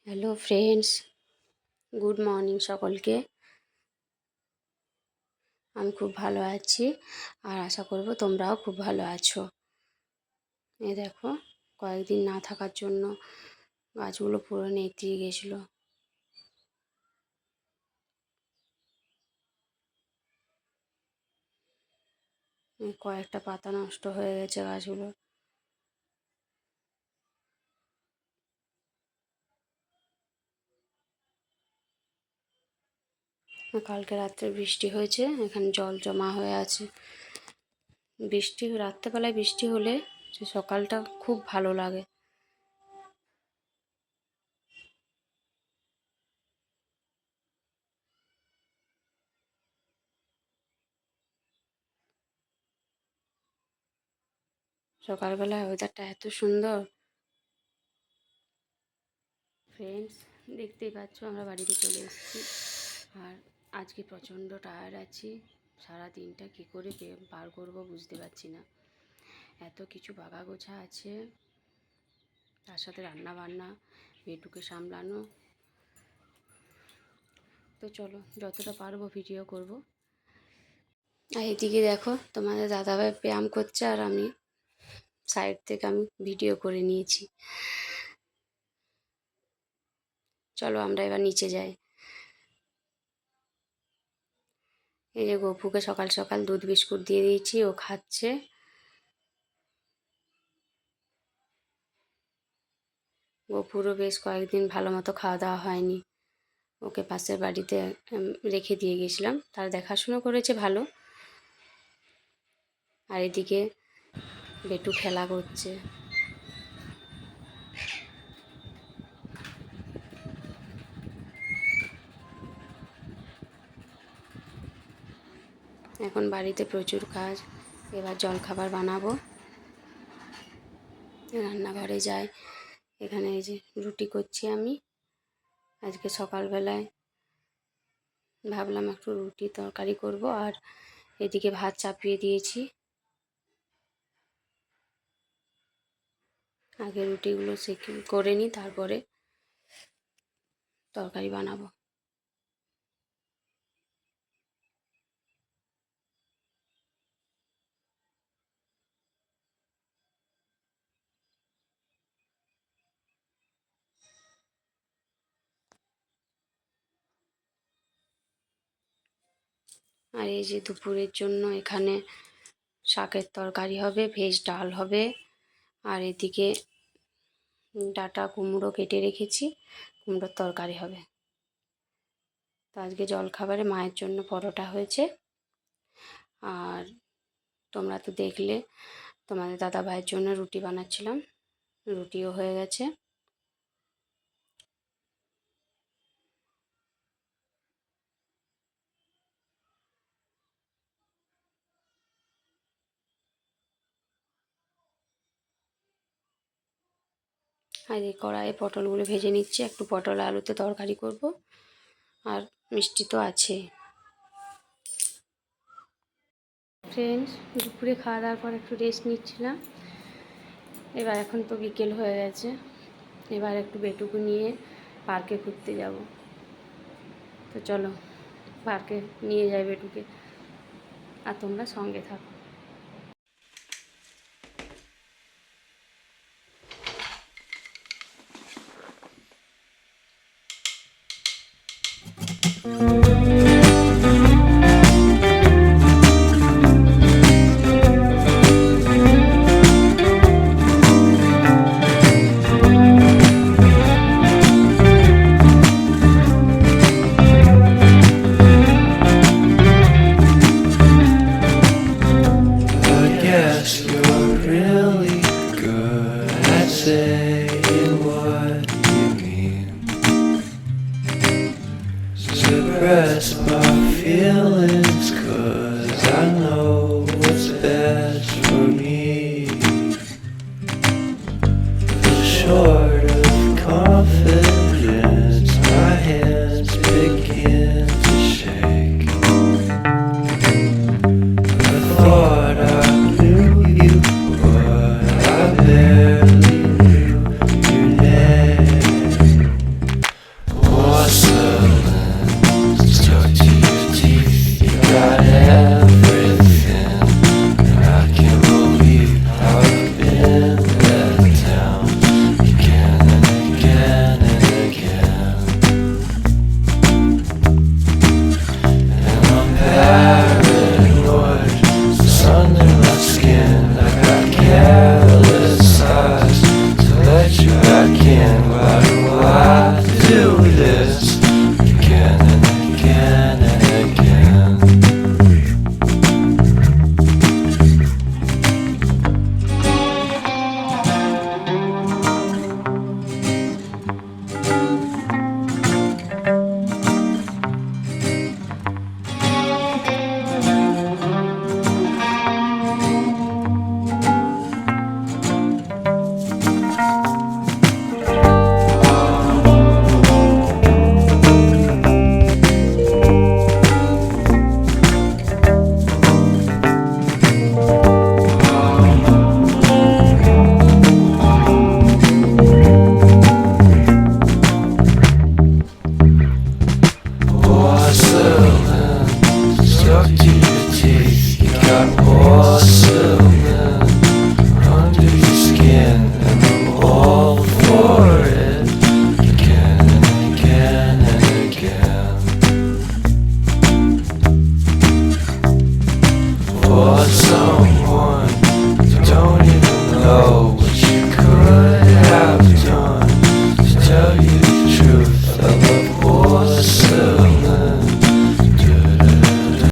Hello friends, good morning সকলকে। আমি খুব ভালো আছি আর আশা করব তোমরাও খুব ভালো আছো। এই দেখো, কয়েকদিন না থাকার জন্য গাছগুলো পুরো নেতিয়ে গেছিলো। কয়েকটা পাতা নষ্ট হয়ে গেছে গাছগুলো। কালকে রাত্রে বৃষ্টি হয়েছে, এখানে জল জমা হয়ে আছে। রাত্রেবেলায় বৃষ্টি হলে যে সকালটা খুব ভালো লাগে। সকালবেলায় ওয়েদারটা এত সুন্দর। ফ্রেন্ডস, দেখতেই পাচ্ছ আমরা বাড়িতে চলে এসেছি আর আজকে প্রচণ্ড টায়ার্ড আছি। সারা দিনটা কী করে পার করবো বুঝতে পারছি না। এত কিছু বাগা গোছা আছে, তার সাথে রান্না বান্না, বেটুকে সামলানো। তো চলো যতটা পারবো ভিডিও করব। আর এদিকে দেখো, তোমাদের দাদাভাই ব্যায়াম করছে আর আমি সাইড থেকে ভিডিও করে নিয়েছি। চলো আমরা এবার নিচে যাই। এই যে গপুকে সকাল সকাল দুধ বিস্কুট দিয়ে দিয়েছি, ও খাচ্ছে। গপুরও বেশ কয়েকদিন ভালো মতো খাওয়া দাওয়া হয়নি। ওকে পাশের বাড়িতে রেখে দিয়ে গেছিলাম, তার দেখাশুনো করেছে ভালো। আর এদিকে বেটু খেলা করছে। এখন বাড়িতে প্রচুর কাজ। এবার জলখাবার বানাবো। রান্নাঘরে যাই। এখানে এই যে রুটি করছি আমি। আজকে সকালবেলায় ভাবলাম একটু রুটি তরকারি করব, আর এদিকে ভাত চাপিয়ে দিয়েছি। আগে রুটিগুলো করে নিই, তারপরে তরকারি বানাবো। আর এই যে দুপুরের জন্য এখানে শাকের তরকারি হবে, ভেজ ডাল হবে, আর এদিকে ডাঁটা কুমড়ো কেটে রেখেছি, কুমড়োর তরকারি হবে। তো আজকে জলখাবারে মায়ের জন্য পরোটা হয়েছে। আর তোমরা তো দেখলে, তোমাদের দাদা ভাইয়ের জন্য রুটি বানাচ্ছিলাম, রুটিও হয়ে গেছে। আর এই কড়াইয়ে পটলগুলো ভেজে নিচ্ছি, একটু পটল আলুতে তরকারি করব, আর মিষ্টি তো আছে। ফ্রেন্ডস, দুপুরে খাওয়া দাওয়ার পর একটু রেস্ট নিচ্ছিলাম। এবার এখন তো বিকেল হয়ে গেছে, এবার একটু বেটুকু নিয়ে পার্কে ঘুরতে যাব। তো চলো পার্কে নিয়ে যাই বেটুকে, আর তোমরা সঙ্গে থাকো। Suppress my feelings, 'cause I know what's best for me. Short of confidence, my hands begin to shake. I thought I knew you, but I barely knew your name. blossoming under your skin, and I'm all for it again and again and again. What's